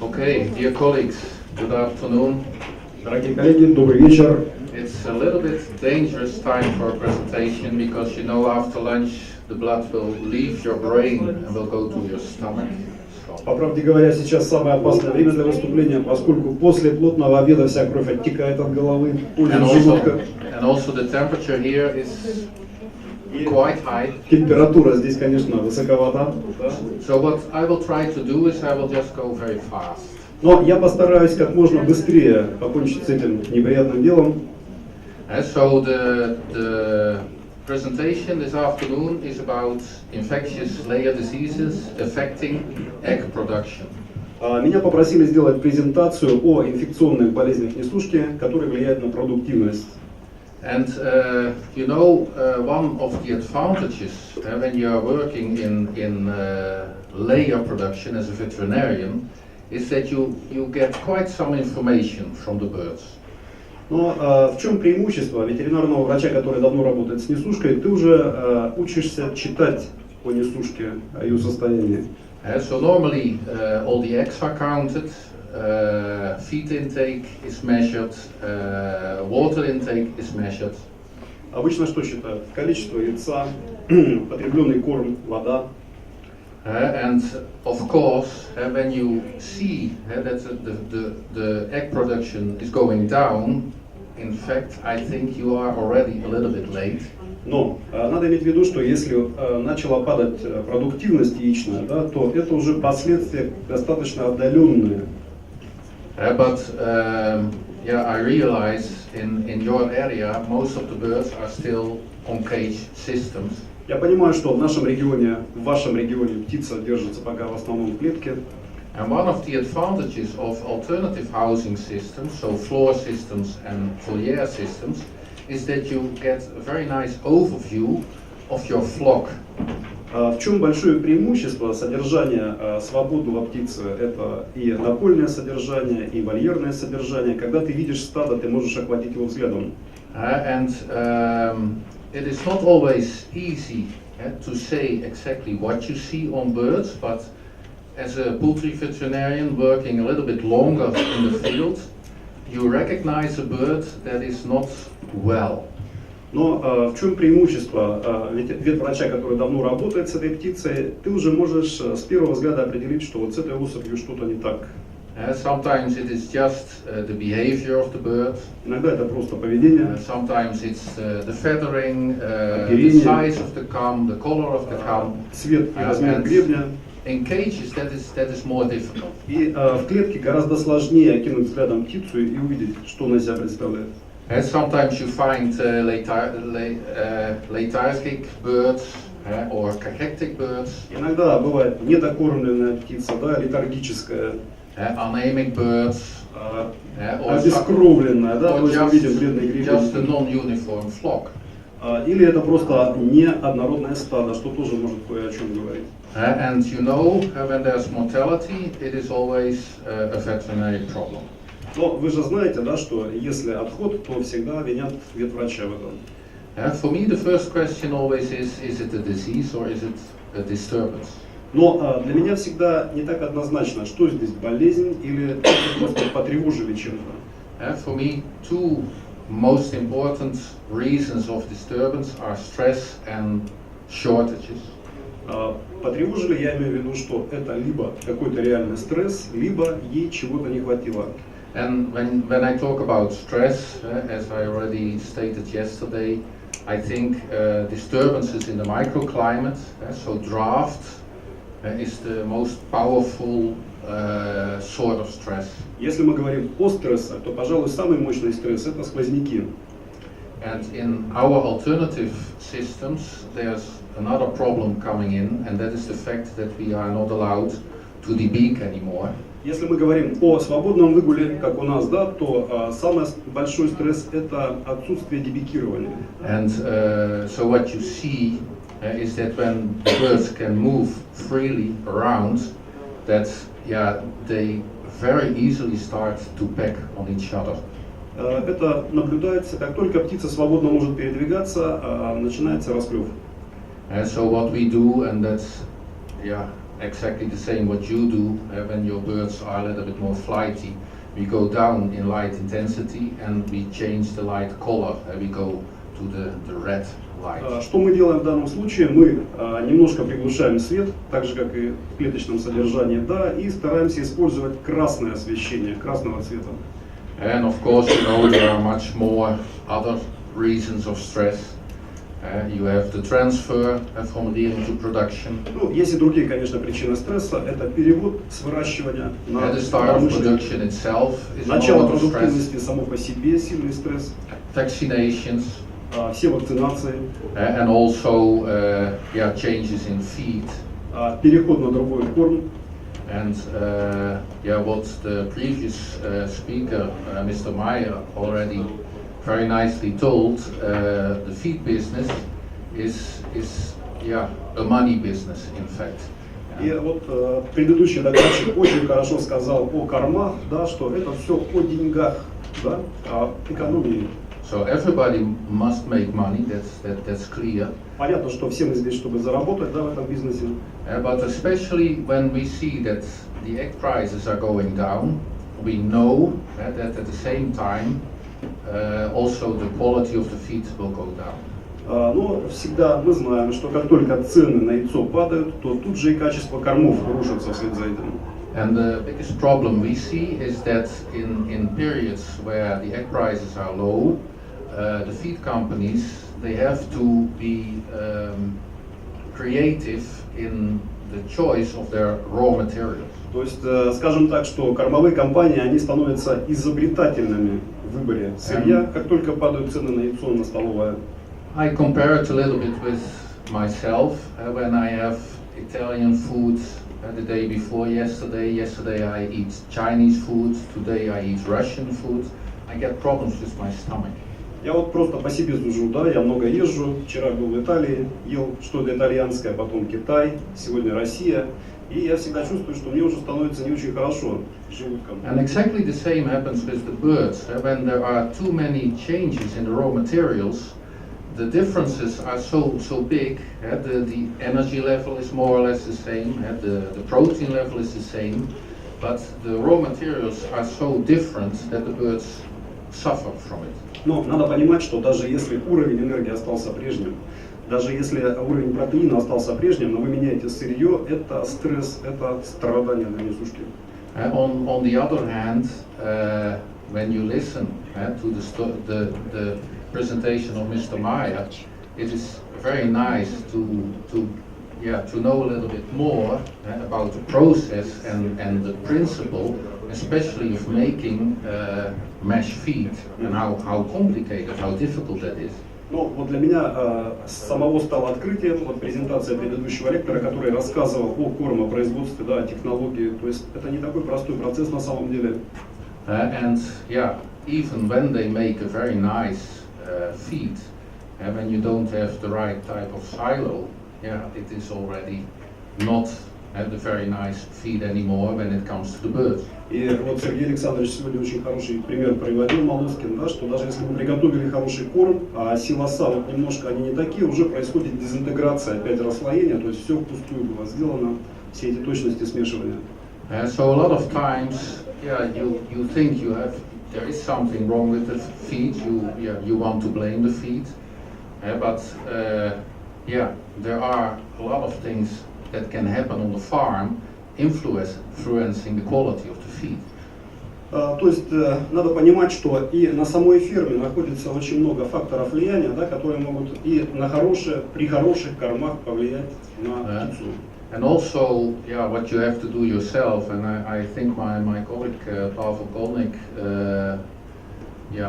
Okay, dear colleagues, good afternoon. Дорогие коллеги, добрый вечер. It's a little bit dangerous time for a presentation because you know after lunch the blood will leave your brain and will go to your stomach. По правде говоря, сейчас самое опасное время для выступления, поскольку после плотного обеда вся кровь оттекает от головы, уйдет в желудка. And also the temperature here is quite high. Температура здесь, конечно, высоковата. So what I will try to do is I will just go very fast. Но я постараюсь как можно быстрее покончить с этим неприятным делом. So the presentation this afternoon is about infectious layer diseases affecting egg production. Меня попросили сделать презентацию о инфекционных болезнях несушки, которые влияют на продуктивность. And you know, one of the advantages when you are working in layer production as a veterinarian is that you get quite some information from the birds. Но в чем преимущество ветеринарного врача, который давно работает с несушкой? Ты уже учишься читать о несушке, о ее состоянии. So normally all the eggs are counted, feed intake is measured, water intake is measured. Обычно что считают? Количество яйца, потребленный корм, вода. And of course, when you see that the egg production is going down, in fact, I think you are already a little bit late. Но надо иметь в виду, что если начала падать продуктивность яичная, да, то это уже последствия достаточно отдаленные. But yeah, I realize in your area most of the birds are still on cage systems. Я понимаю, что в нашем регионе, в вашем регионе птица держится пока в основном в клетке. And one of the advantages of alternative housing systems, so floor systems and voliere systems, is that you get a very nice overview of your flock. В чем большое преимущество содержания свободного птицы? Это и напольное содержание, и вольерное содержание. Когда ты видишь стадо, ты можешь охватить его взглядом. It is not always easy to say exactly what you see on birds, but as a poultry veterinarian working a little bit longer in the field, you recognize a bird that is not well. Но в чем преимущество ветврача, который давно работает с этой птицей? Ты уже можешь с первого взгляда определить, что вот с этой особью что-то не так. Sometimes it is just the behavior of the bird. Иногда это просто поведение. Sometimes it's the feathering, the size of the cam, the color of the cam. Цвет и размер гребня. In cages that is more difficult. И в клетке гораздо сложнее окинуть взглядом птицу и увидеть, что она из себя представляет. Sometimes you find lethargic birds or cachectic birds. Иногда бывает недокормленная птица, да, летаргическая. Anemic birds, обескровленная, да, то есть мы видим бледный гребень. Just a non-uniform flock. Или это просто неоднородное стадо, что тоже может кое о чем говорить. And you know, when there's mortality, it is always a veterinary problem. Но вы же знаете, да, что если отход, то всегда винят ветврача в этом. For me, the first question always is it a disease or is it a disturbance? Но для меня всегда не так однозначно, что здесь болезнь или просто потревожили чем-то. For me, two most important reasons of disturbance are stress and shortages. Потревожили, я имею в виду, что это либо какой-то реальный стресс, либо ей чего-то не хватило. And when I talk about stress, as I already stated yesterday, I think disturbances in the microclimate, so drought, is the most powerful sort of stress. Если мы говорим о стрессе, то, пожалуй, самый мощный стресс – это сквозняки. And in our alternative systems, there's another problem coming in, and that is the fact that we are not allowed to debeak anymore. Если мы говорим о свободном выгуле, как у нас, да, то самый большой стресс – это отсутствие дебекирования. And so what you see is that when the birds can move freely around, that they very easily start to peck on each other. Это наблюдается, как только птица свободно может передвигаться, начинается расклев. So what we do, and that's exactly the same what you do when your birds are a little bit more flighty. We go down in light intensity and we change the light color. We go to the red light. Что мы делаем в данном случае? Мы немножко приглушаем свет, так же как и в клеточном содержании, да, и стараемся использовать красное освещение, красного цвета. And of course, you know, there are much more other reasons of stress. You have the transfer from rearing to production. Ну, есть и другие, конечно, причины стресса. Это перевод с выращивания на The start of production itself is a начало lot of stress. продуктивности само по себе сильный стресс. Vaccinations. Все вакцинации. And also, changes in feed. Переход на другой корм. And what the previous speaker, Mr. Meyer, already very nicely told, the feed business is a money business, in fact. И вот предыдущий докладчик очень хорошо сказал о кормах, да, что это все о деньгах, да, о экономии. So everybody must make money. That's clear. Понятно, что все мы здесь, чтобы заработать, да, в этом бизнесе. But especially when we see that the egg prices are going down, we know that at the same time also the quality of the feed will go down. Но всегда мы знаем, что как только цены на яйцо падают, то тут же и качество кормов рушится вслед за этим. And the biggest problem we see is that in periods where the egg prices are low, the feed companies, they have to be creative in the choice of their raw materials. То есть, скажем так, что кормовые компании, они становятся изобретательными в выборе сырья, как только падают цены на яйцо, на столовое. I compare it a little bit with myself when I have Italian food the day before yesterday. Yesterday I eat Chinese food, today I eat Russian food. I get problems with my stomach. Я вот просто по себе сужу, да, я много езжу. Вчера был в Италии, ел что-то итальянское, потом Китай, сегодня Россия. И я всегда чувствую, что мне уже становится не очень хорошо с желудком. And exactly the same happens with the birds. When there are too many changes in the raw materials, the differences are so big. The energy level is more or less the same. The protein level is the same, but the raw materials are so different that the birds suffer from it. Но надо понимать, что даже если уровень энергии остался прежним, даже если уровень протеина остался прежним, но вы меняете сырье, это стресс, это страдание для несушки. On the other hand, when you listen to the presentation of Mr. Meyer, it is very nice to know a little bit more about the process and the principle, especially of making mesh feed and how complicated, how difficult that is. Но вот для меня самого стало открытием вот презентация предыдущего лектора, который рассказывал о кормопроизводстве, да, о технологии. То есть это не такой простой процесс на самом деле. And even when they make a very nice feed, when you don't have the right type of silo, it is already not the very nice feed anymore when it comes to the birds. И вот Сергей Александрович сегодня очень хороший пример приводил, Малускин, да, что даже если вы приготовили хороший корм, а силоса вот немножко они не такие, уже происходит дезинтеграция, опять расслоение, то есть все впустую было сделано, все эти точности смешивания. So a lot of times, you think there is something wrong with the feed. You want to blame the feed, but there are a lot of things that can happen on the farm, influencing the quality of the feed. То есть надо понимать, что и на самой ферме находится очень много факторов влияния, да, которые могут и на при хороших кормах повлиять на птицу. And also, what you have to do yourself, and I think my colleague Pavel Kolnik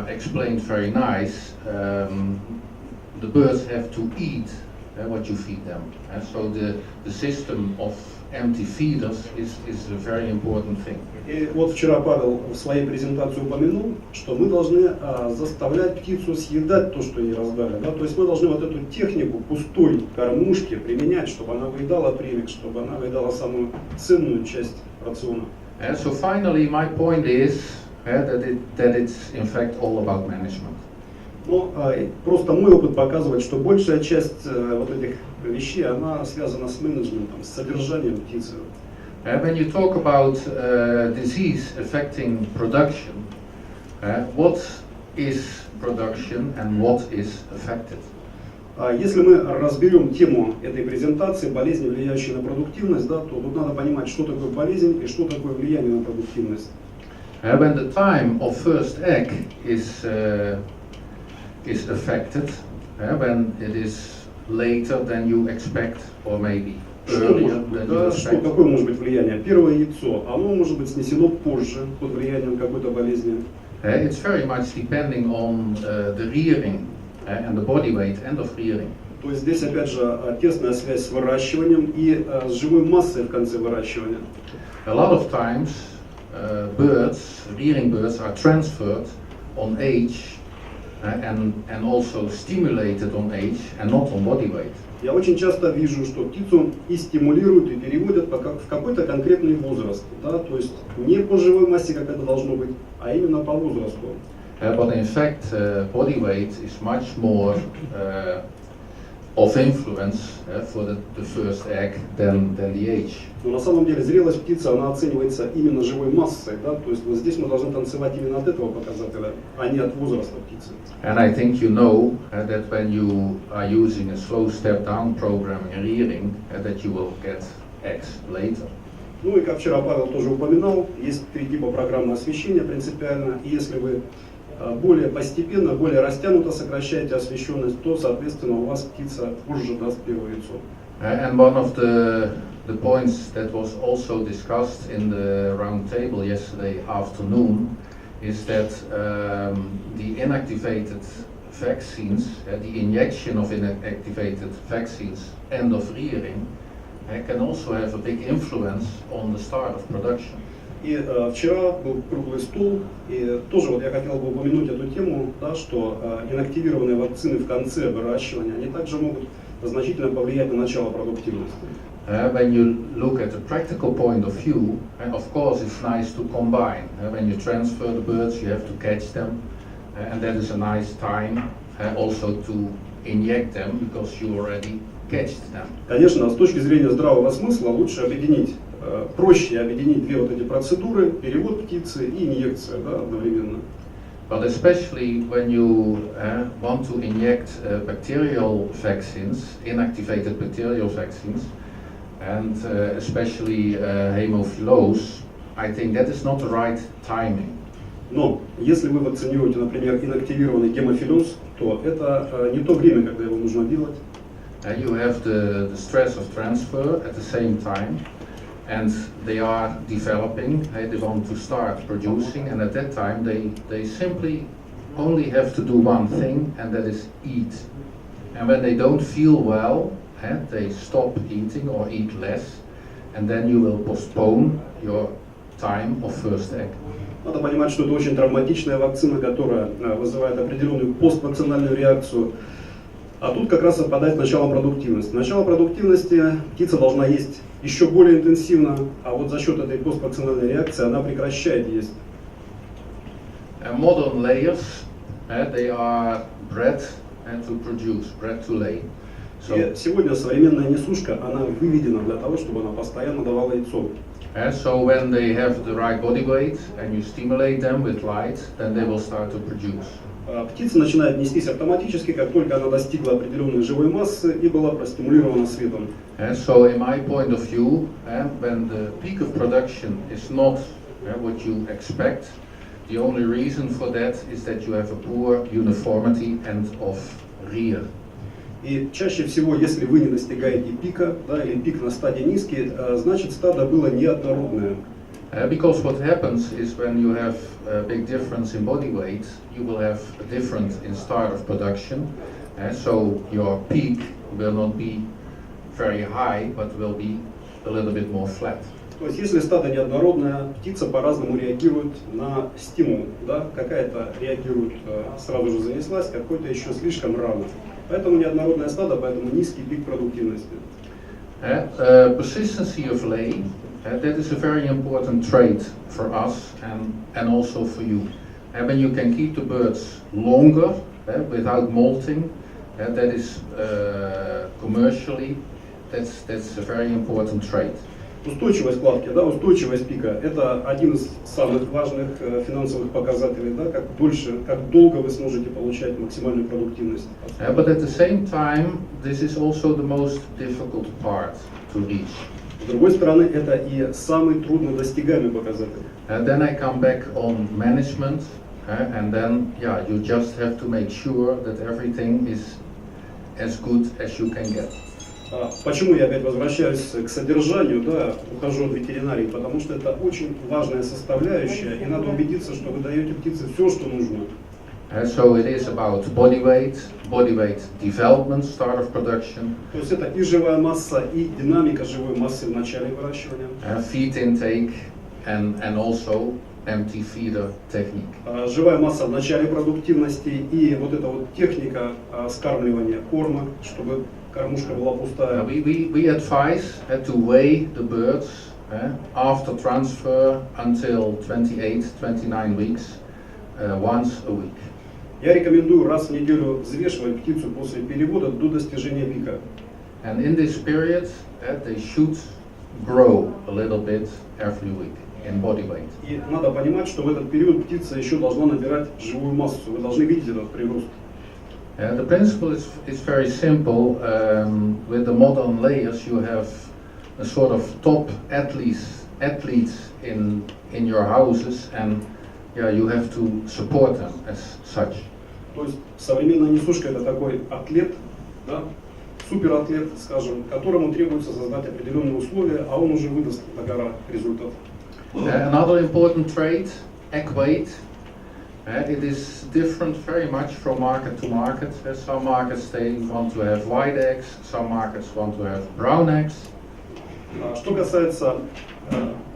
explained very nice. The birds have to eat what you feed them, and so the system of empty feeders is a very important thing. И вот вчера Павел в своей презентации упомянул, что мы должны заставлять птицу съедать то, что ей раздали. Да? То есть мы должны вот эту технику пустой кормушки применять, чтобы она выедала премикс, чтобы она выедала самую ценную часть рациона. And so finally, my point is that it's in fact all about management. Но просто мой опыт показывает, что большая часть вот этих вещей, она связана с менеджментом, с содержанием птицы. When you talk about disease affecting production, what is production and what is affected? Если мы разберем тему этой презентации, болезни, влияющие на продуктивность, да, то тут надо понимать, что такое болезнь и что такое влияние на продуктивность. When the time of first egg is affected, when it is later than you expect, or maybe earlier than you expect. Какое может быть влияние? Первое яйцо, оно может быть снесено позже под влиянием какой-то болезни. It's very much depending on the rearing and the body weight end of rearing. То есть здесь опять же тесная связь с выращиванием и с живой массой в конце выращивания. A lot of times rearing birds are transferred on age and also stimulated on age and not on body weight. Я очень часто вижу, что птицу и стимулируют, и переводят в какой-то конкретный возраст, да, то есть не по живой массе, как это должно быть, а именно по возрасту. But in fact, body weight is much more of influence for the first egg than the age. Но на самом деле зрелость птицы, она оценивается именно живой массой, да, то есть вот здесь мы должны танцевать именно от этого показателя, а не от возраста птицы. And I think you know that when you are using a slow step down program in rearing, that you will get eggs later. Ну и как вчера Павел тоже упоминал, есть 3 типа программы освещения принципиально, и если вы более постепенно, более растянуто сокращаете освещенность, то, соответственно, у вас птица позже даст первое яйцо. And one of the points that was also discussed in the round table yesterday afternoon is that the inactivated vaccines, the injection of inactivated vaccines end of rearing, can also have a big influence on the start of production. И вчера был круглый стол, и тоже вот я хотел бы упомянуть эту тему, да, что инактивированные вакцины в конце выращивания, они также могут значительно повлиять на начало продуктивности. When you look at the practical point of view, of course it's nice to combine. When you transfer the birds, you have to catch them, and that is a nice time also to inject them because you already catched them. Конечно, с точки зрения здравого смысла лучше объединить, проще объединить 2 вот эти процедуры, перевод птицы и инъекция, да, одновременно. But especially when you want to inject bacterial vaccines, inactivated bacterial vaccines, and especially Haemophilus, I think that is not the right timing. Но если вы вакцинируете, например, инактивированный гемофилус, то это не то время, когда его нужно делать. You have the stress of transfer at the same time, and they are developing, they want to start producing, and at that time they simply only have to do one thing, and that is eat. And when they don't feel well, they stop eating or eat less, and then you will postpone your time of first egg. Надо понимать, что это очень травматичная вакцина, которая вызывает определенную поствакцинальную реакцию. А тут как раз совпадает с началом продуктивности. Начало продуктивности птица должна есть еще более интенсивно, а вот за счет этой поствакцинальной реакции она прекращает есть. Modern layers, they are bred to produce, bred to lay. И сегодня современная несушка, она выведена для того, чтобы она постоянно давала яйцо. So when they have the right body weight and you stimulate them with light, then they will start to produce. Птица начинает нестись автоматически, как только она достигла определенной живой массы и была простимулирована светом. So in my point of view, when the peak of production is not what you expect, the only reason for that is that you have a poor uniformity end of rear. И чаще всего, если вы не достигаете пика, да, или пик на стадии низкий, значит стадо было неоднородное. Because what happens is when you have a big difference in body weight, you will have a difference in start of production. So your peak will not be very high, but will be a little bit more flat. То есть, если стадо неоднородное, птица по-разному реагирует на стимул. Да? Какая-то реагирует сразу же занеслась, какой-то еще слишком рано. Поэтому неоднородное стадо, поэтому низкий пик продуктивности. Persistency of lay, that is a very important trait for us and also for you. When you can keep the birds longer without molting. That is commercially, that's a very important trait. Устойчивость кладки, да, устойчивость пика – это один из самых важных финансовых показателей, да, как долго вы сможете получать максимальную продуктивность. But at the same time, this is also the most difficult part to reach. С другой стороны, это и самый труднодостигаемый показатель. Then I come back on management, and then you just have to make sure that everything is as good as you can get. Почему я опять возвращаюсь к содержанию, да, ухожу от ветеринарии? Потому что это очень важная составляющая, и надо убедиться, что вы даете птице все, что нужно. So it is about body weight development, start of production. То есть это и живая масса, и динамика живой массы в начале выращивания. Feed intake and also empty feeder technique. Живая масса в начале продуктивности и вот эта вот техника скармливания корма, чтобы кормушка была пустая. We advise to weigh the birds after transfer until 28-29 weeks once a week. Я рекомендую раз в неделю взвешивать птицу после перевода до достижения пика. And in this period, they should grow a little bit every week in body weight. И надо понимать, что в этот период птица еще должна набирать живую массу. Вы должны видеть этот прирост. The principle is very simple. With the modern layers, you have a sort of top athletes in your houses, and you have to support them as such. То есть современная несушка это такой атлет, да, суператлет, скажем, которому требуется создать определенные условия, а он уже выдаст на гора результат. Another important trait, egg weight. It is different very much from market to market. Some markets they want to have white eggs, some markets want to have brown eggs. Что касается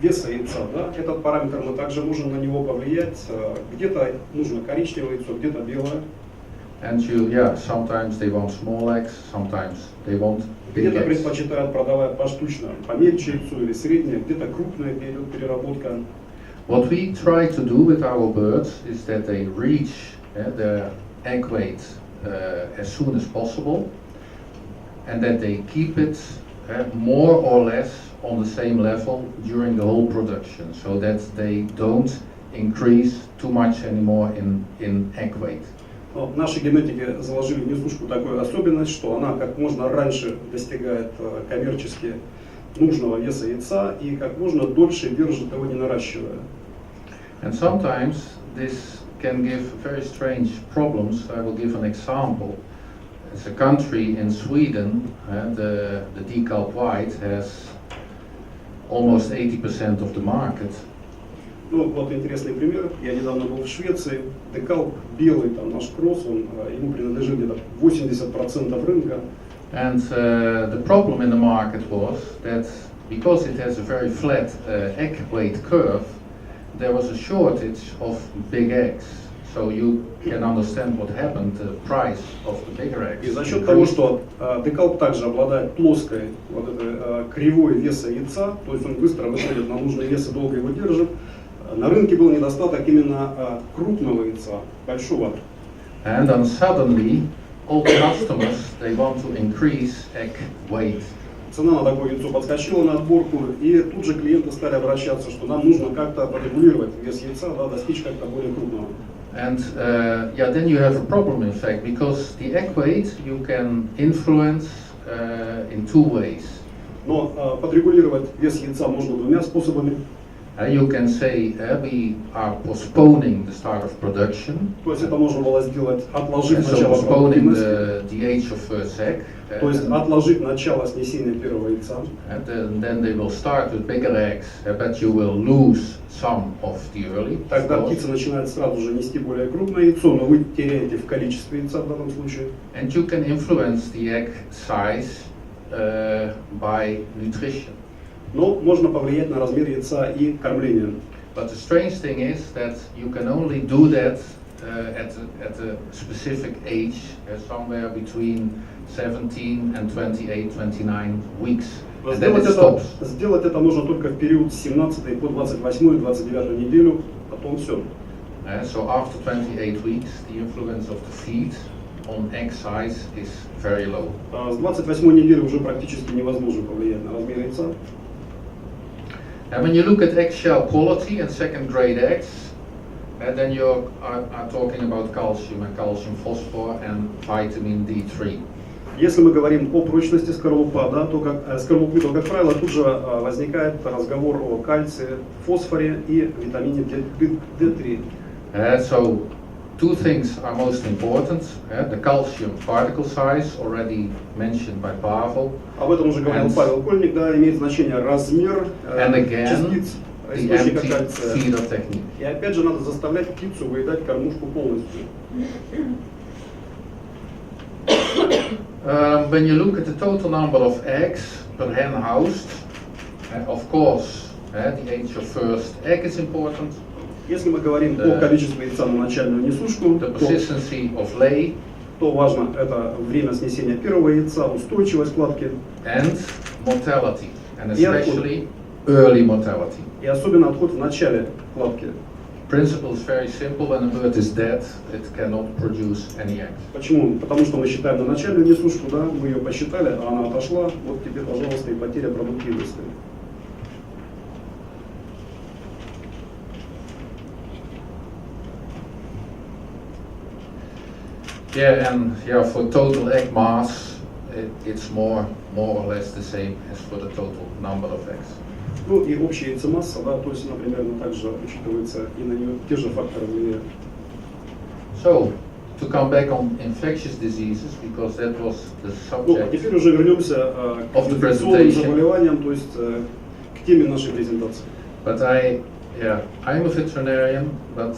веса яйца, да, этот параметр мы также можем на него повлиять. Где-то нужно коричневое яйцо, где-то белое. And sometimes they want small eggs, sometimes they want big eggs. Где-то предпочитают продавать поштучно помельче яйцо или среднее, где-то крупное, где идет переработка. What we try to do with our birds is that they reach their egg weight as soon as possible, and that they keep it more or less on the same level during the whole production, so that they don't increase too much anymore in egg weight. Наши генетики заложили в несушку такую особенность, что она как можно раньше достигает коммерчески нужного веса яйца и как можно дольше держит его, не наращивая. And sometimes this can give very strange problems. I will give an example. It's a country in Sweden, the decalb white has almost 80% of the market. Ну, вот интересный пример. Я недавно был в Швеции. Декалб белый, там наш кросс, ему принадлежит где-то 80% рынка. And the problem in the market was that because it has a very flat egg weight curve, there was a shortage of big eggs. So you can understand what happened, the price of the bigger eggs. И за счет того, что декалб также обладает плоской вот этой кривой веса яйца, то есть он быстро выходит на нужный вес и долго его держит, на рынке был недостаток именно крупного яйца, большого. And then suddenly all customers they want to increase egg weight. Цена на такое яйцо подскочила на отборку, и тут же клиенты стали обращаться, что нам нужно как-то подрегулировать вес яйца, да, достичь как-то более крупного. And then you have a problem in fact, because the egg weight you can influence in two ways. Но подрегулировать вес яйца можно двумя способами. You can say we are postponing the start of production. То есть это можно было сделать, отложив So начало postponing продуктивности. the age of first egg. То есть отложить начало снесения первого яйца. And then they will start with bigger eggs, but you will lose some of the early. Тогда птица начинает сразу же нести более крупное яйцо, но вы теряете в количестве яйца в данном случае. And you can influence the egg size by nutrition. Но можно повлиять на размер яйца и кормление. But the strange thing is that you can only do that at a specific age, somewhere between 17 and 28-29 weeks. And then it stops. Сделать это можно только в период с 17 по 28-29 неделю, потом все. So after 28 weeks, the influence of the feed on egg size is very low. С 28 недели уже практически невозможно повлиять на размер яйца. And when you look at eggshell quality and second grade eggs, then you are talking about calcium and calcium phosphor and vitamin D3. Если мы говорим о прочности скорлупы, да, то как правило, тут же возникает разговор о кальции, фосфоре и витамине D3. So two things are most important. The calcium particle size, already mentioned by Pavel. Об этом уже говорил Павел Кольник, да, имеет значение размер частиц источника кальция. И опять же надо заставлять птицу выедать кормушку полностью. When you look at the total number of eggs per hen housed, of course, the age of first egg is important. Если мы говорим о количестве яйца на начальную несушку, то важно это время снесения первого яйца, устойчивость кладки and mortality, and especially early mortality. И особенно отход в начале кладки. Principle is very simple. When a bird is dead, it cannot produce any eggs. Почему? Потому что мы считаем на начальную несушку, да, мы ее посчитали, а она отошла, вот тебе, пожалуйста, и потеря продуктивности. Yeah, and yeah, for total egg mass, it's more or less the same as for the total number of eggs. Ну и общая яйцемасса, да, то есть, например, также учитывается и на нее те же факторы влияют. So, to come back on infectious diseases, because that was the subject. Ну, теперь уже вернемся к инфекционным заболеваниям, то есть к теме нашей презентации. But I'm a veterinarian, but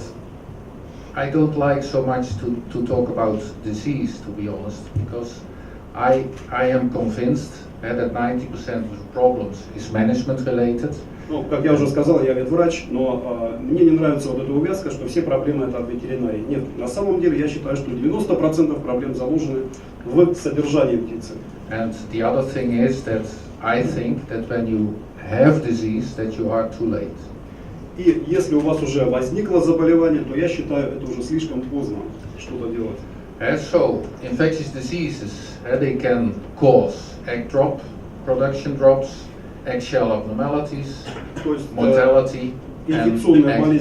I don't like so much to talk about disease, to be honest, because I am convinced that 90% of the problems is management related. Ну, как я уже сказал, я ветврач, но мне не нравится вот эта увязка, что все проблемы это от ветеринарии. Нет, на самом деле я считаю, что 90% проблем заложены в содержании птицы. And the other thing is that I think that when you have disease, that you are too late. И если у вас уже возникло заболевание, то я считаю, это уже слишком поздно что-то делать. So, infectious diseases, they can cause egg drop, production drops, eggshell abnormalities, mortality, and egg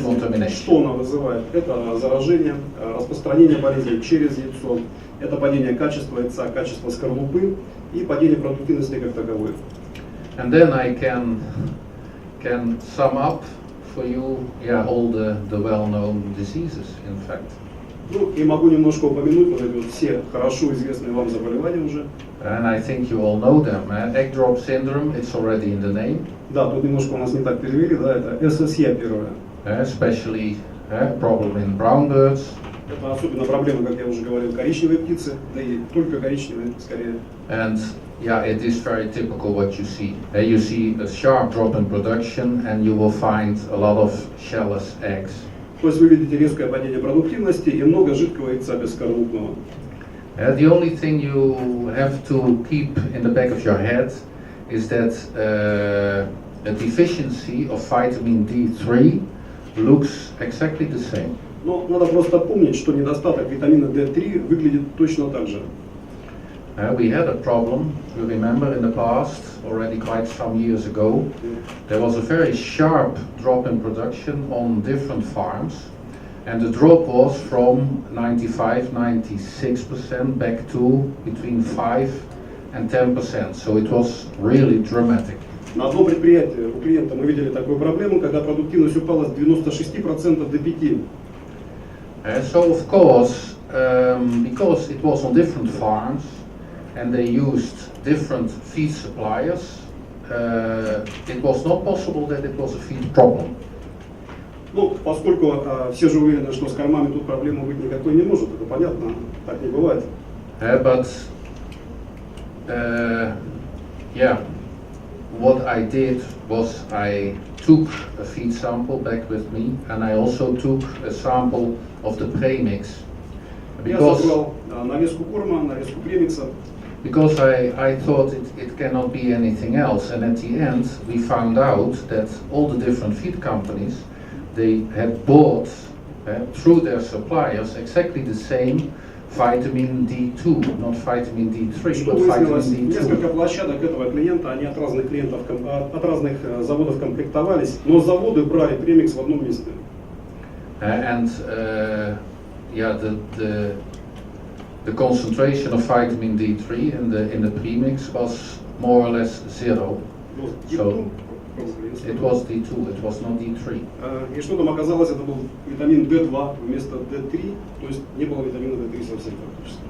contamination. Что она вызывает? Это заражение, распространение болезни через яйцо, это падение качества яйца, качества скорлупы и падение продуктивности как таковой. And then I can sum up for you, all the well-known diseases, in fact. Ну и могу немножко упомянуть вот эти вот все хорошо известные вам заболевания уже. And I think you all know them. Egg drop syndrome, it's already in the name. Да, тут немножко у нас не так перевели, да, это ССЯ первое. Especially problem in brown birds. Это особенно проблема, как я уже говорил, коричневой птицы, да и только коричневой скорее. And it is very typical what you see. You see a sharp drop in production and you will find a lot of shellless eggs. То есть вы видите резкое падение продуктивности и много жидкого яйца бескорлупного. The only thing you have to keep in the back of your head is that a deficiency of vitamin D3 looks exactly the same. Но надо просто помнить, что недостаток витамина D3 выглядит точно так же. We had a problem, you remember, in the past, already quite some years ago. There was a very sharp drop in production on different farms, and the drop was from 95-96% back to between 5 and 10%, so it was really dramatic. На одном предприятии у клиента мы видели такую проблему, когда продуктивность упала с 96% до 5%. So of course, because it was on different farms, and they used different feed suppliers, it was not possible that it was a feed problem. Ну, поскольку все же уверены, что с кормами тут проблемы быть никакой не может, это понятно, так не бывает. What I did was I took a feed sample back with me, and I also took a sample of the premix. Я забрал нарезку корма, нарезку премикса. Because I thought it cannot be anything else, and at the end we found out that all the different feed companies, they had bought through their suppliers exactly the same vitamin D2, not vitamin D3, Что but выяснилось, vitamin несколько D2. площадок этого клиента, они от разных клиентов, от разных заводов комплектовались, но заводы брали премикс в одном месте. The concentration of vitamin D3 in the premix was more or less zero. So it was D2, it was not D3. И что там оказалось, это был витамин D2 вместо D3, то есть не было витамина D3 совсем практически.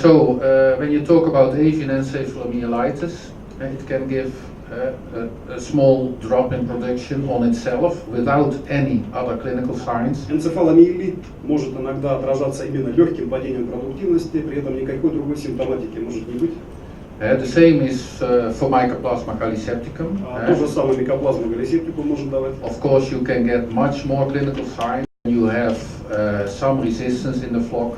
So when you talk about avian encephalomyelitis, it can give a small drop in production on itself without any other clinical signs. Энцефаломиелит может иногда отражаться именно легким падением продуктивности, при этом никакой другой симптоматики может не быть. The same is for Mycoplasma calisepticum. То же самое микоплазма галисептикум может давать. Of course, you can get much more clinical signs. You have some resistance in the flock.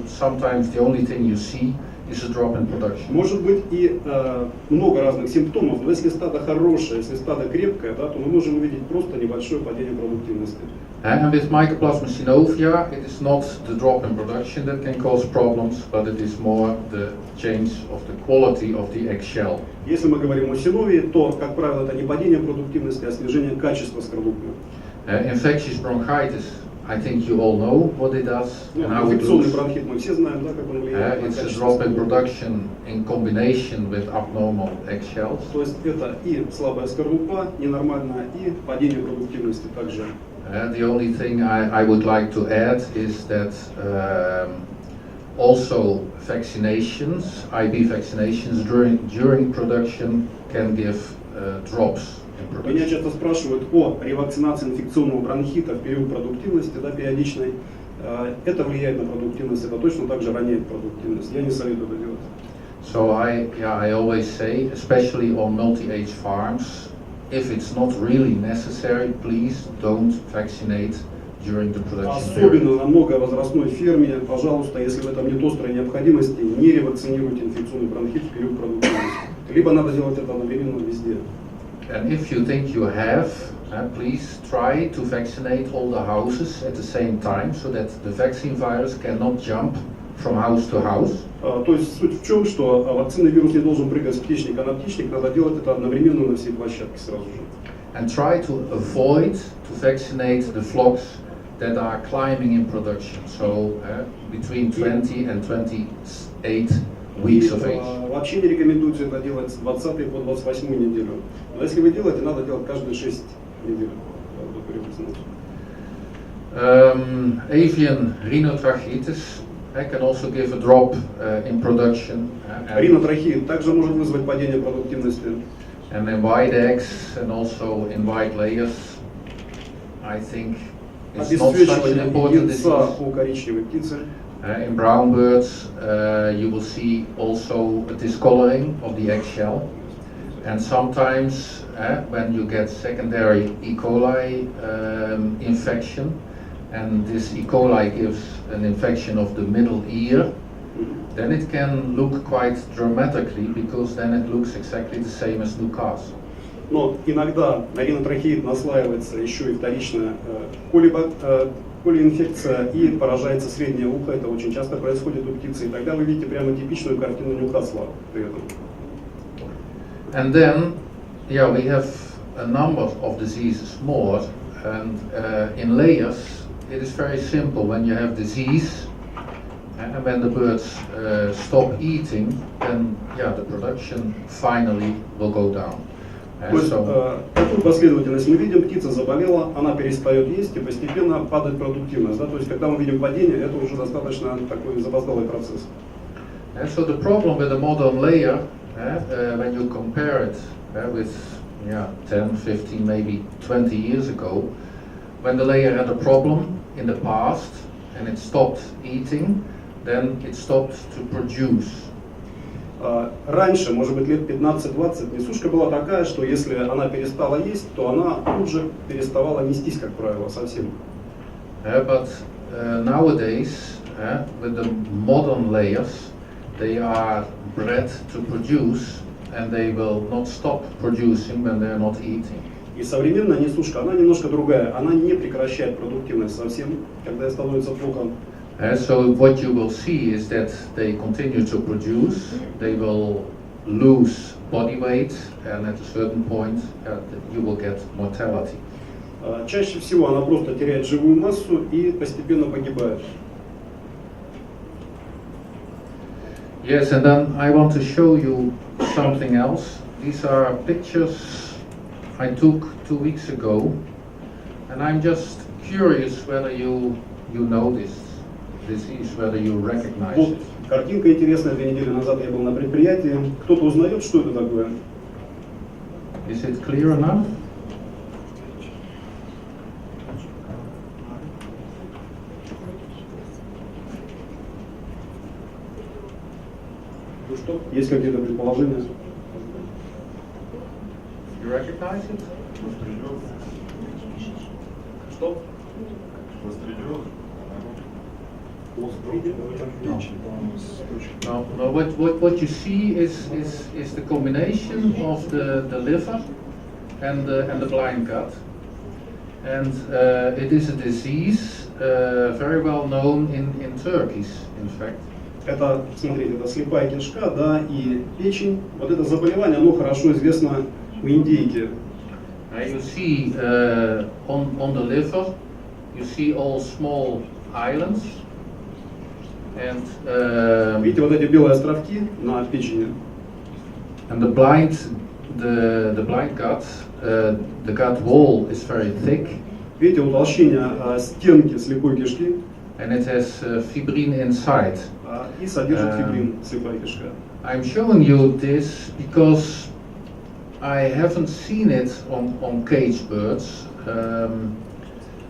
Sometimes the only thing you see is a drop in production. Может быть и много разных симптомов, но если стадо хорошее, если стадо крепкое, да, то мы можем увидеть просто небольшое падение продуктивности. And with Mycoplasma synovia, it is not the drop in production that can cause problems, but it is more the change of the quality of the eggshell. Если мы говорим о синовии, то, как правило, это не падение продуктивности, а снижение качества скорлупы. Infectious bronchitis, I think you all know what it does and how it Инфекционный looks. бронхит мы все знаем, да, как он влияет на It's a качество drop in скорлупы. production in combination with abnormal eggshells. То есть это и слабая скорлупа, ненормальная, и падение продуктивности также. The only thing I would like to add is that also vaccinations, IB vaccinations during production can give drops in Меня production. часто спрашивают о ревакцинации инфекционного бронхита в период продуктивности, да, периодичной. Это влияет на продуктивность, это точно так же роняет продуктивность. Я не советую это делать. So I always say, especially on multi-age farms, if it's not really necessary, please don't vaccinate during the production period. Особенно на многовозрастной ферме, пожалуйста, если в этом нет острой необходимости, не ревакцинируйте инфекционный бронхит в период продуктивности. Либо надо делать это одновременно везде. And if you think you have, please try to vaccinate all the houses at the same time so that the vaccine virus cannot jump from house to house. То есть суть в чем, что вакцинный вирус не должен прыгать с птичника на птичник, надо делать это одновременно на всей площадке сразу же. And try to avoid to vaccinate the flocks that are climbing in production, so between 20 and 28 weeks of age. Вообще не рекомендуется это делать с 20 по 28 неделю. Но если вы делаете, надо делать каждые 6 недель до ревакцинации. Avian rhinotracheatis can also give a drop in production. Ринотрахеид также может вызвать падение продуктивности. And in white eggs and also in white layers, I think it's not such an important disease. Яйца у коричневой птицы. In brown birds, you will see also a discoloring of the eggshell. And sometimes when you get secondary E. coli infection, and this E. coli gives an infection of the middle ear, then it can look quite dramatically, because then it looks exactly the same as Newcastle. Но иногда на ринотрахеид наслаивается еще и вторичная колиинфекция и поражается среднее ухо. Это очень часто происходит у птицы. И тогда вы видите прямо типичную картину Ньюкасла при этом. And then, we have a number of diseases more, and in layers it is very simple. When you have disease, and when the birds stop eating, then the production finally will go down. То есть такую последовательность мы видим: птица заболела, она перестает есть и постепенно падает продуктивность. Да? То есть когда мы видим падение, это уже достаточно такой запоздалый процесс. So the problem with the modern layer, when you compare it with 10, 15, maybe 20 years ago, when the layer had a problem in the past and it stopped eating, then it stopped to produce. Раньше, может быть, лет 15-20, несушка была такая, что если она перестала есть, то она тут же переставала нестись, как правило, совсем. But nowadays, with the modern layers, they are bred to produce, and they will not stop producing when they are not eating. И современная несушка, она немножко другая, она не прекращает продуктивность совсем, когда ей становится плохо. So what you will see is that they continue to produce, they will lose body weight, and at a certain point you will get mortality. Чаще всего она просто теряет живую массу и постепенно погибает. Yes, and then I want to show you something else. These are pictures I took 2 weeks ago, and I'm just curious whether you know this disease, whether you recognize Вот it. картинка интересная, 2 недели назад я был на предприятии. Кто-то узнает, что это такое? Is it clear enough? Ну что? Есть какие-то предположения? You recognize it? Что? No, what you see is the combination of the liver and the blind gut, and it is a disease very well known in Turkeys, in fact. Это, смотрите, это слепая кишка, да, и печень. Вот это заболевание, оно хорошо известно у индейки. You see on the liver, you see all small islands, and Видите, вот эти белые островки на печени. and the blind gut, the gut wall is very thick, Видите, утолщение стенки слепой кишки and it has fibrin inside. и содержит фибрин, слепая кишка. I'm showing you this because I haven't seen it on cage birds,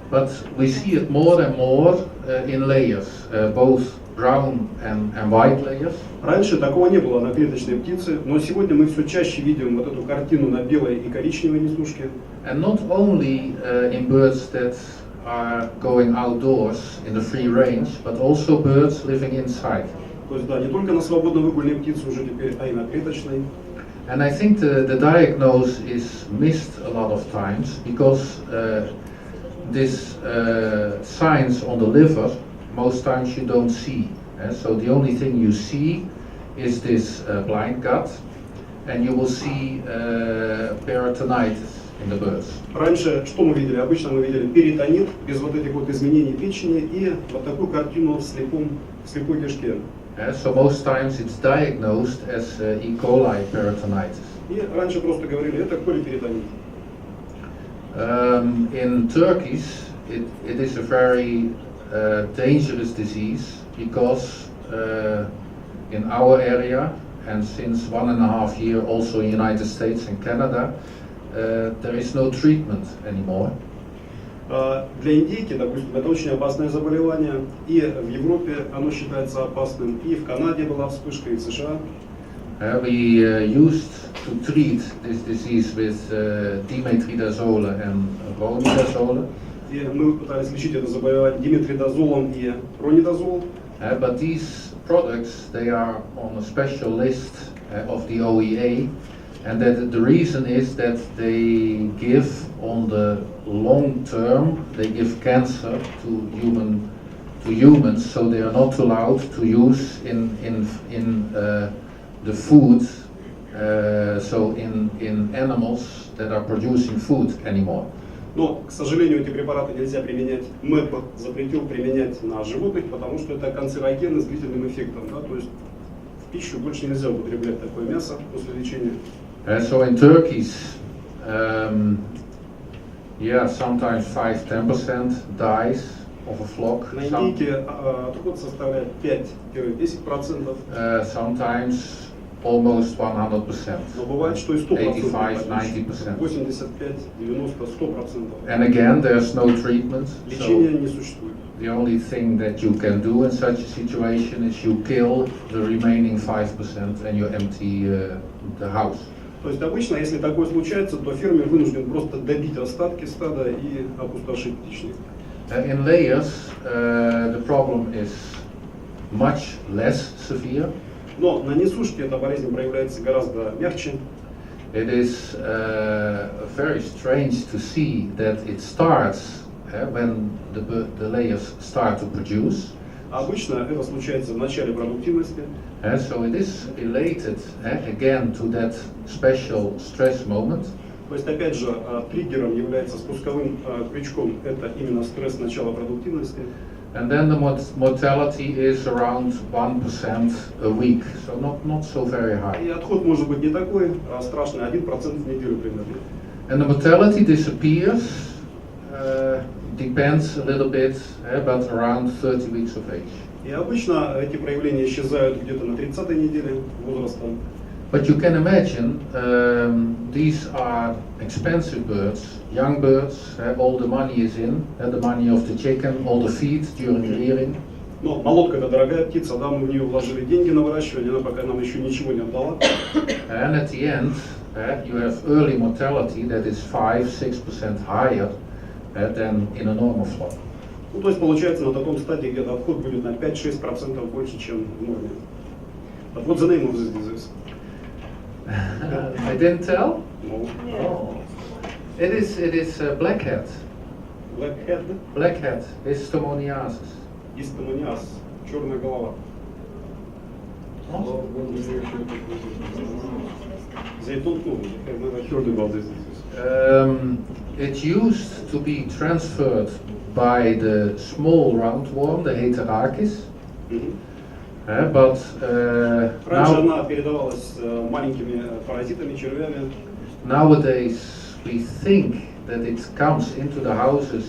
but we see it more and more in layers, both brown and white layers. Раньше такого не было на клеточной птице, но сегодня мы все чаще видим вот эту картину на белой и коричневой несушке. And not only in birds that are going outdoors in the free range, but also birds living inside. То есть, да, не только на свободно выгульной птице уже теперь, а и на клеточной. And I think the diagnosis is missed a lot of times because this signs on the liver, most times you don't see. So the only thing you see is this blind gut, and you will see peritonitis in the birds. Раньше что мы видели? Обычно мы видели перитонит без вот этих вот изменений печени и вот такую картину в слепой кишке. So most times it's diagnosed as E. coli peritonitis. И раньше просто говорили, это колиперитонит. In turkeys, it is a very dangerous disease because in our area and since 1.5 years also in United States and Canada, there is no treatment anymore. Для индейки, допустим, это очень опасное заболевание, и в Европе оно считается опасным, и в Канаде была вспышка, и в США. We used to treat this disease with dimetridazole and ronidazole. И мы пытались лечить это заболевание диметридазолом и ронидазолом. But these products, they are on a special list of the OEA, and that the reason is that they give on the long term, they give cancer to humans, so they are not allowed to use in the food, so in animals that are producing food anymore. Но, к сожалению, эти препараты нельзя применять. МЭП запретил применять на животных, потому что это канцерогены с длительным эффектом. Да? То есть в пищу больше нельзя употреблять такое мясо после лечения. So in turkeys, sometimes 5-10% dies of a flock. На индейке отход составляет 5-10%. Sometimes almost 100%. Но бывает, что и 100%. 85-90%. 85, 90, 100%. And again, there's no treatment. Лечения So не существует. the only thing that you can do in such a situation is you kill the remaining 5% and you empty the house. То есть обычно, если такое случается, то фермер вынужден просто добить остатки стада и опустошить птичник. In layers, the problem is much less severe. Но на несушке эта болезнь проявляется гораздо мягче. it is very strange to see that it starts when the layers start to produce. Обычно это случается в начале продуктивности. So it is related again to that special stress moment. То есть, опять же, триггером является спусковым крючком, это именно стресс начала продуктивности. And then the mortality is around 1% a week, so not so very high. И отход может быть не такой страшный, 1% в неделю примерно. And the mortality disappears, depends a little bit, but around 30 weeks of age. И обычно эти проявления исчезают где-то на 30-й неделе возраста. But you can imagine, these are expensive birds, young birds, all the money is in, the money of the chicken, all the feed during the rearing. Но молотка это дорогая птица, да, мы в нее вложили деньги на выращивание, она пока нам еще ничего не отдала. And at the end, you have early mortality that is 5-6% higher than in a normal flock. Ну, то есть получается на таком стадии где-то отход будет на 5-6% больше, чем в норме. But what's the name of this disease? I didn't tell? No. Oh. It is blackhead. Blackhead? Blackhead is stomoniasis. Истомониаз, черная голова. They don't know. I've never heard about this disease. It used to be transferred by the small roundworm, the Heterarchis. But Раньше она передавалась маленькими паразитами, червями. Nowadays we think that it comes into the houses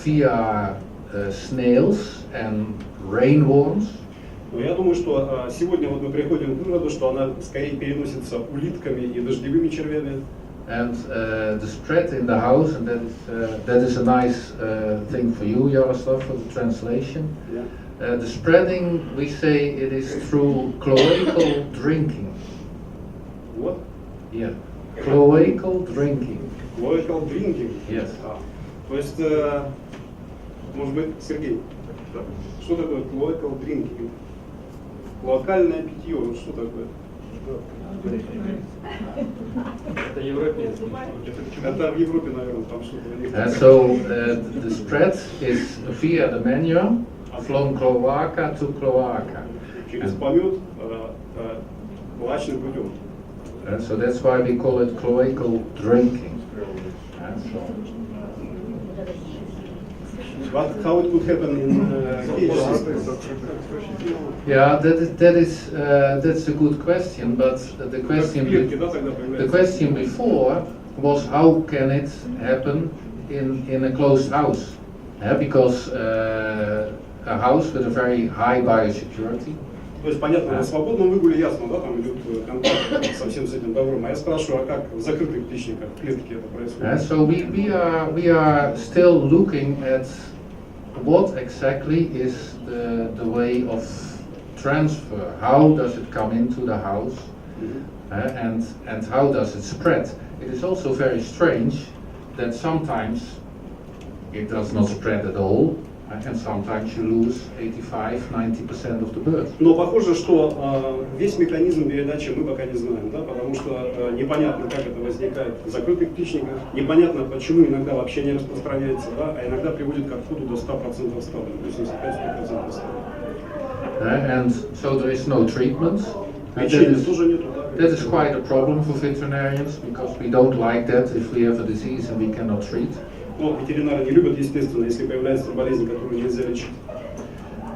via snails and rainworms. Но я думаю, что сегодня вот мы приходим к выводу, что она скорее переносится улитками и дождевыми червями. And the spread in the house, and that is a nice thing for you, Jaroslav, for the translation. Yeah. The spreading, we say it is through cloacal drinking. What? Yeah, cloacal drinking. Cloacal drinking? Yes. То есть, может быть, Сергей, что такое cloacal drinking? Локальное питье, вот что такое? Это европейский. Это в Европе, наверное, там что-то. So the spread is via the manure from cloaca to cloaca. Через помет лачным путем. So that's why we call it cloacal drinking. But how it could happen in cage system? Yeah, that's a good question. But the question before was how can it happen in a closed house? Because a house with a very high biosecurity. То есть, понятно, на свободном выгуле ясно, да, там идет контакт со всем с этим добром. А я спрашиваю, а как в закрытых птичниках, в клетке это происходит? So we are still looking at what exactly is the way of transfer. How does it come into the house, and how does it spread? It is also very strange that sometimes it does not spread at all. And sometimes you lose 85-90% of the birds. Но похоже, что весь механизм передачи мы пока не знаем, да, потому что непонятно, как это возникает в закрытых птичниках, непонятно, почему иногда вообще не распространяется, да, а иногда приводит к отходу до 100% стада, 85-100% стада. And so there is no treatment. Лечения тоже нету, да. That is quite a problem for veterinarians because we don't like that if we have a disease and we cannot treat. Но ветеринары не любят, естественно, если появляется болезнь, которую нельзя лечить.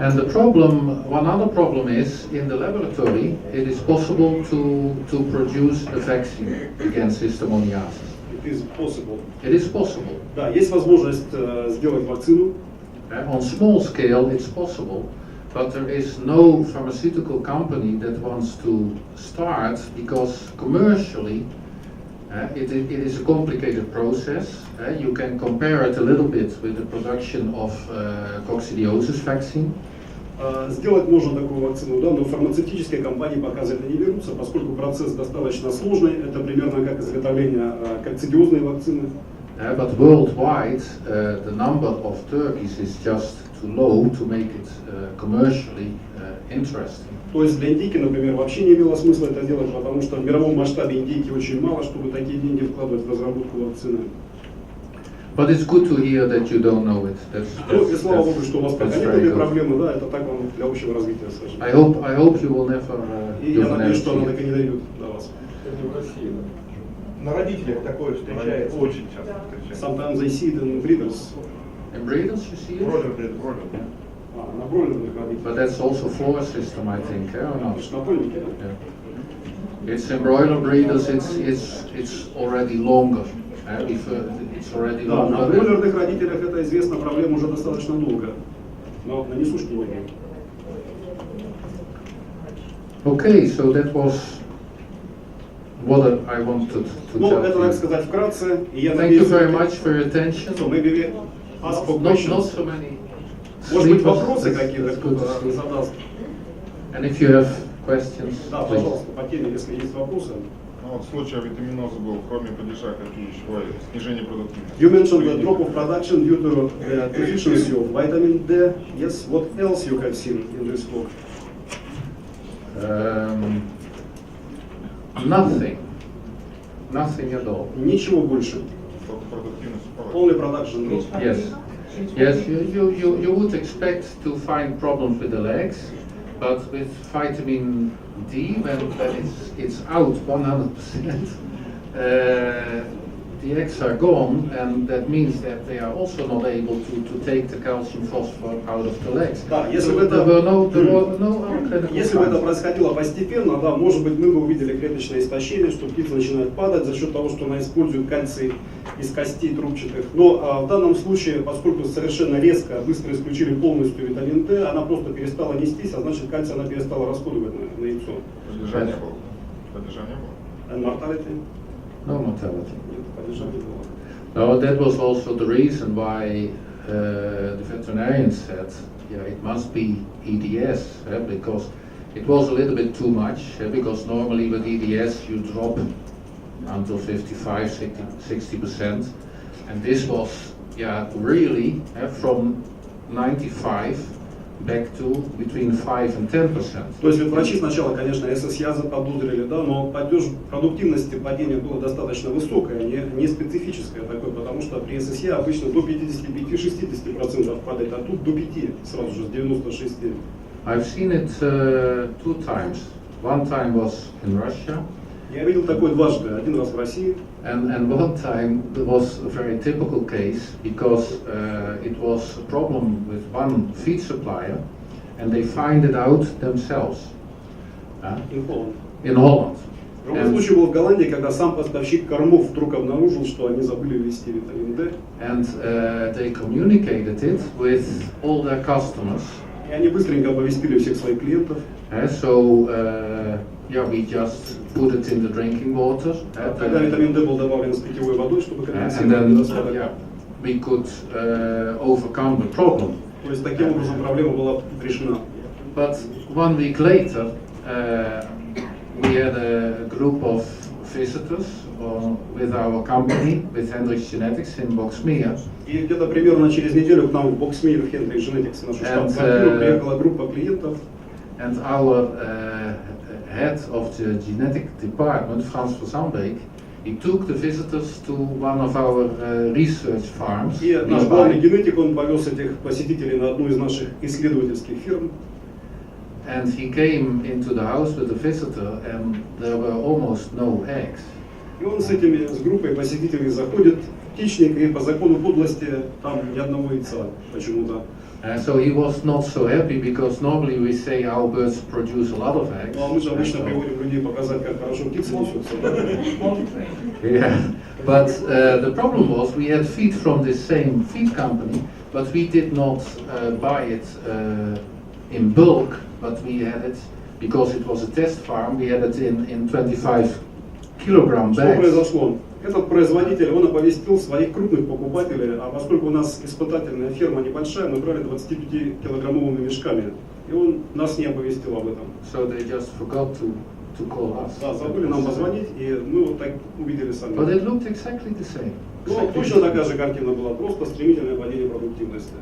And the problem, one other problem is, in the laboratory, it is possible to produce a vaccine against Histamoniasis. It is possible. It is possible. Да, есть возможность сделать вакцину. On small scale, it's possible, but there is no pharmaceutical company that wants to start because commercially, it is a complicated process. You can compare it a little bit with the production of coccidiosis vaccine. Сделать можно такую вакцину, да, но фармацевтические компании пока за это не берутся, поскольку процесс достаточно сложный. Это примерно как изготовление кокцидиозной вакцины. But worldwide, the number of turkeys is just too low to make it commercially interesting. То есть для индейки, например, вообще не имело смысла это делать, потому что в мировом масштабе индейки очень мало, чтобы такие деньги вкладывать в разработку вакцины. But it's good to hear that you don't know it. Ну и слава Богу, что у вас пока that's нет very этой good. проблемы, да, это так вам для общего развития, скажем. I hope you will never И я надеюсь, что она так и не дойдет до вас. Это в России, да. На родителях такое встречается, очень часто встречается. Sometimes they see it in breeders. In breeders you see it? Бролер. На бройлерных родителях. But that's also floor system, I think, or not? Это ж напольники, да? Yeah. It's in broiler breeders. It's already longer. It's already Да, на longer. бройлерных родителях это известна проблема уже достаточно долго. Но на несушке не было. Okay, so that was what I wanted to Ну, tell это, you. так сказать, вкратце. И я Thank you надеюсь, very much for your attention. So maybe we ask for Not questions. so many. Может быть, sleepers. вопросы That's какие-то good to кто-то see. задаст. And if you have questions, Да, please. пожалуйста, по теме, если есть вопросы. Ну вот случай витаминоза был, кроме падежа, какие еще бывают? Снижение продуктивности. You mentioned the drop of production due to the deficiency of vitamin D. Yes, what else you have seen in this book? Nothing at all. Ничего больше. Только продуктивность упала. Only production drop. Yes, you would expect to find problems with the legs, but with vitamin D, when it's out 100%, the eggs are gone, and that means that they are also not able to take the calcium phosphor out of the legs. Да, если So бы это, there were no clinical если бы это signs. происходило постепенно, да, может быть, мы бы увидели клеточное истощение, что птица начинает падать за счет того, что она использует кальций из костей трубчатых. Но в данном случае, поскольку совершенно резко, быстро исключили полностью витамин D, она просто перестала нестись, а значит кальций она перестала расходовать на яйцо. Падежа не было. Падежа не было. And mortality? No mortality. Нет, падежа не было. No, that was also the reason why the veterinarian said, yeah, it must be EDS, because it was a little bit too much, because normally with EDS you drop until 55, 60%, and this was, yeah, really from 95 back to between 5 and 10%. То есть врачи сначала, конечно, ССЯ заподозрили, да, но падеж продуктивности падения было достаточно высокое, не специфическое такое, потому что при ССЯ обычно до 55-60% падает, а тут до 5 сразу же, с 96. I've seen it 2 times. One time was in Russia, Я видел такое дважды, один раз в России, and one time there was a very typical case because it was a problem with one feed supplier, and they find it out themselves in Holland. in Holland. Другой случай был в Голландии, когда сам поставщик кормов вдруг обнаружил, что они забыли ввести витамин D. And they communicated it with all their customers. И они быстренько оповестили всех своих клиентов. Yeah, we just put it in the drinking water. Тогда витамин D был добавлен с питьевой водой, чтобы And компенсировать then недостаток. yeah, we could overcome the problem. То есть таким образом проблема была решена. But 1 week later, we had a group of visitors with our company, with Hendrix Genetics in Boxmeer. И где-то примерно через неделю к нам в Boxmeer в Hendrix Genetics, нашу штаб-квартиру, приехала группа клиентов. And our head of the genetic department, Frans van Zandbeek, he took the visitors to one of our research farms. И наш главный генетик, он повез этих посетителей на одну из наших исследовательских фирм. And he came into the house with a visitor, and there were almost no eggs. И он с группой посетителей заходит в птичник, и по закону подлости там ни одного яйца почему-то. So he was not so happy because normally we say our birds produce a lot of eggs. Ну, а мы же обычно приводим людей показать, как хорошо птицы несутся. Yeah, but the problem was we had feed from the same feed company, but we did not buy it in bulk, but we had it, because it was a test farm, we had it in 25 kilogram Что bags. произошло? Этот производитель, он оповестил своих крупных покупателей, а поскольку у нас испытательная ферма небольшая, мы брали 25-килограммовыми мешками, и он нас не оповестил об этом. So they just forgot to call us. Да, забыли нам позвонить, и мы вот так увидели сами. But it looked exactly the same. Ну, точно такая же картина была, просто стремительное падение продуктивности.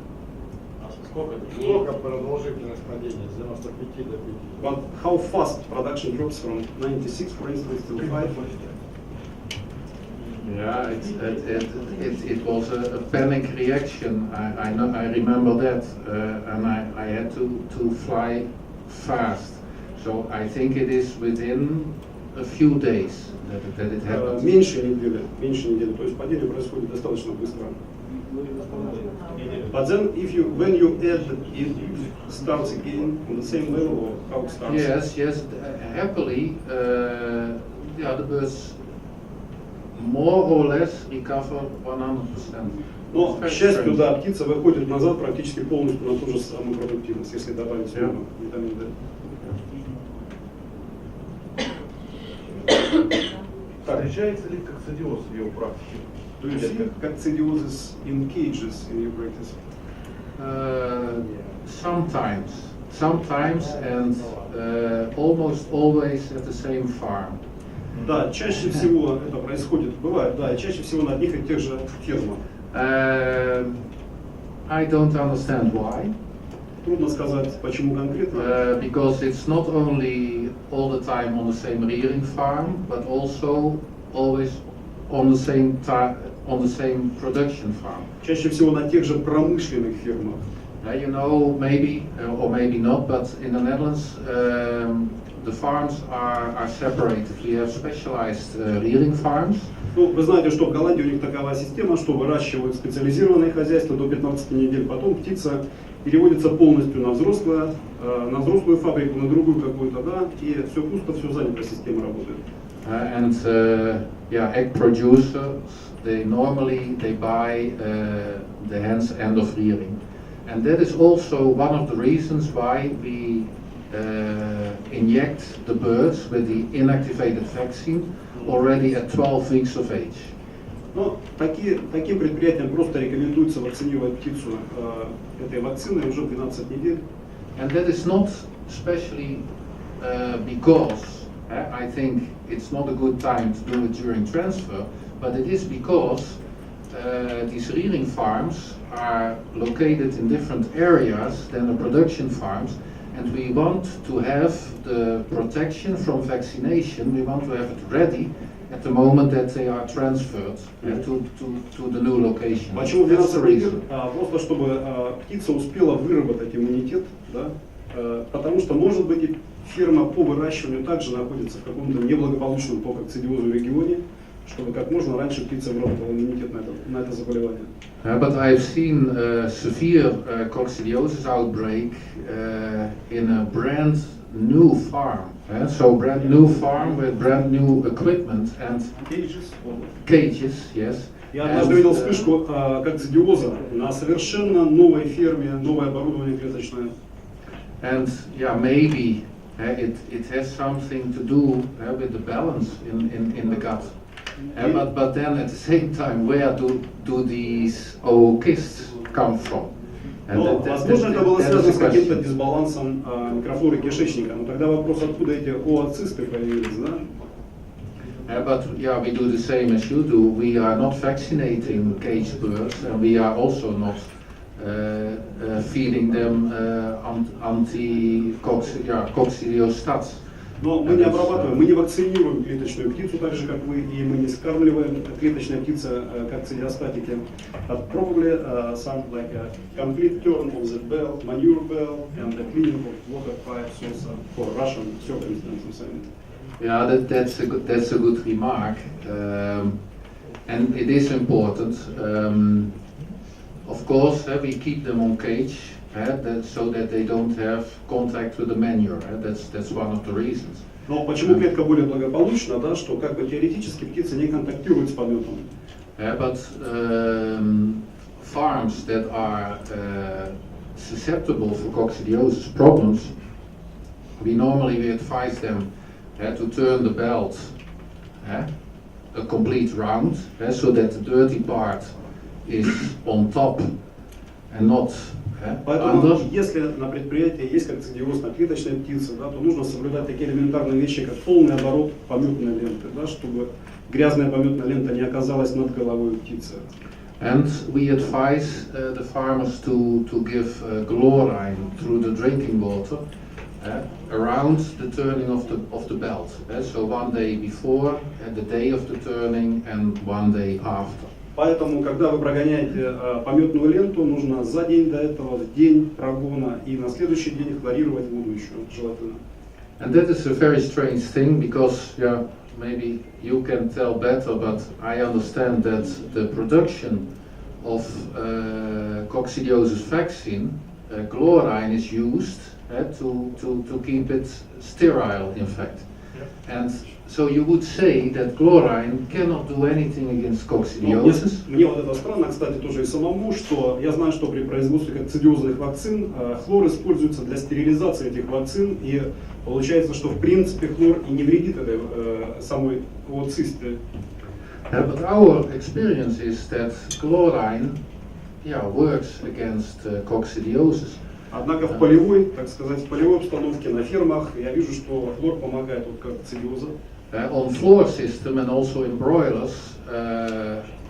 Сколько продолжительность падения с 95 до 5? But how fast production drops from 96, for instance, to 5? Yeah, it was a panic reaction. I remember that, and I had to fly fast. So I think it is within a few days that it happened. Меньше недели, то есть падение происходит достаточно быстро. But then, when you add, it starts again on the same level, or how it starts? Yes. Happily, the birds more or less recover 100%. Но, к счастью, да, птица выходит назад практически полностью на ту же самую продуктивность, если добавить витамин D. Встречается ли кокцидиоз в его практике? Do you see coccidiosis in cages in your practice? Sometimes, and almost always at the same farm. Да, чаще всего это происходит, бывает, да, и чаще всего на одних и тех же фермах. I don't understand why. Трудно сказать, почему конкретно. Because it's not only all the time on the same rearing farm, but also always on the same production farm. Чаще всего на тех же промышленных фермах. You know, maybe or maybe not, but in the Netherlands the farms are separated. We have specialized rearing farms. Ну, вы знаете, что в Голландии у них такова система, что выращивают специализированные хозяйства до 15 недель, потом птица переводится полностью на взрослую фабрику, на другую какую-то, да, и все пусто, все занято, система работает. Egg producers, they normally buy the hen's end of rearing, and that is also one of the reasons why we inject the birds with the inactivated vaccine already at 12 weeks of age. Но таким предприятиям просто рекомендуется вакцинировать птицу этой вакциной уже 12 недель. And that is not especially because I think it's not a good time to do it during transfer, but it is because these rearing farms are located in different areas than the production farms, and we want to have the protection from vaccination, we want to have it ready at the moment that they are transferred to the new location. Почему 12 недель? Просто чтобы птица успела выработать иммунитет, да? Потому что, может быть, и ферма по выращиванию также находится в каком-то неблагополучном по кокцидиозу регионе, чтобы как можно раньше птица выработала иммунитет на это заболевание. But I've seen severe coccidiosis outbreak in a brand new farm. So brand new farm with brand new equipment and cages, yes. Я однажды видел вспышку кокцидиоза на совершенно новой ферме, новое оборудование клеточное. And maybe it has something to do with the balance in the gut. But then at the same time, where do these oocysts come from? Но, возможно, это было связано с каким-то дисбалансом микрофлоры кишечника. Но тогда вопрос, откуда эти ooцисты появились, да? But we do the same as you do. We are not vaccinating caged birds, and we are also not feeding them coccidiostats. Но мы не обрабатываем, мы не вакцинируем клеточную птицу, так же как вы, и мы не скармливаем клеточные птицы кокцидиостатики. But probably some like a complete turn of the bell, manure bell, and the cleaning of water pipes also for Russian circumstances. Yeah, that's a good remark, and it is important. Of course, we keep them on cage. So that they don't have contact with the manure. That's one of the reasons. Но почему клетка более благополучна, да, что как бы теоретически птица не контактирует с пометом. But farms that are susceptible for coccidiosis problems, we normally advise them to turn the belt a complete round, so that the dirty part is on top and not. Поэтому, если на предприятии есть кокцидиоз на клеточной птице, да, то нужно соблюдать такие элементарные вещи, как полный оборот пометной ленты, да, чтобы грязная пометная лента не оказалась над головой птицы. And we advise the farmers to give chlorine through the drinking water around the turning of the belt. So one day before, the day of the turning, and one day after. Поэтому, когда вы прогоняете пометную ленту, нужно за день до этого, в день прогона и на следующий день хлорировать воду еще желательно. And that is a very strange thing because, yeah, maybe you can tell better, but I understand that the production of coccidiosis vaccine, chlorine is used to keep it sterile, in fact. And so you would say that chlorine cannot do anything against coccidiosis. Мне вот это странно, кстати, тоже и самому, что я знаю, что при производстве кокцидиозных вакцин хлор используется для стерилизации этих вакцин, и получается, что в принципе хлор и не вредит этой самой вот цисте. But our experience is that chlorine, works against coccidiosis. Однако в полевой, так сказать, в полевой обстановке на фермах я вижу, что хлор помогает от кокцидиоза. On floor system and also in broilers,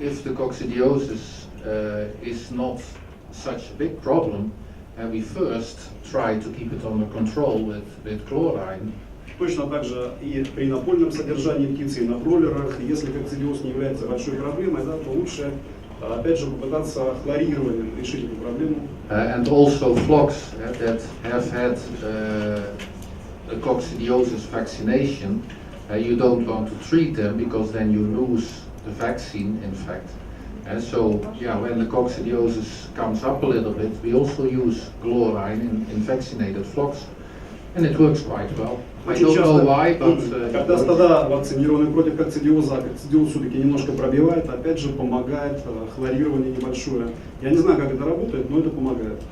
if the coccidiosis is not such a big problem, we first try to keep it under control with chlorine. Точно так же и при напольном содержании птицы и на бройлерах, если кокцидиоз не является большой проблемой, да, то лучше опять же попытаться хлорированием решить эту проблему. And also flocks that have had a coccidiosis vaccination, you don't want to treat them because then you lose the vaccine, in fact. And so, when the coccidiosis comes up a little bit, we also use chlorine in vaccinated flocks, and it works quite well. I don't know why, but когда стада вакцинированы против кокцидиоза, а кокцидиоз все-таки немножко пробивает, опять же помогает хлорирование небольшое. Я не знаю, как это работает, но это помогает.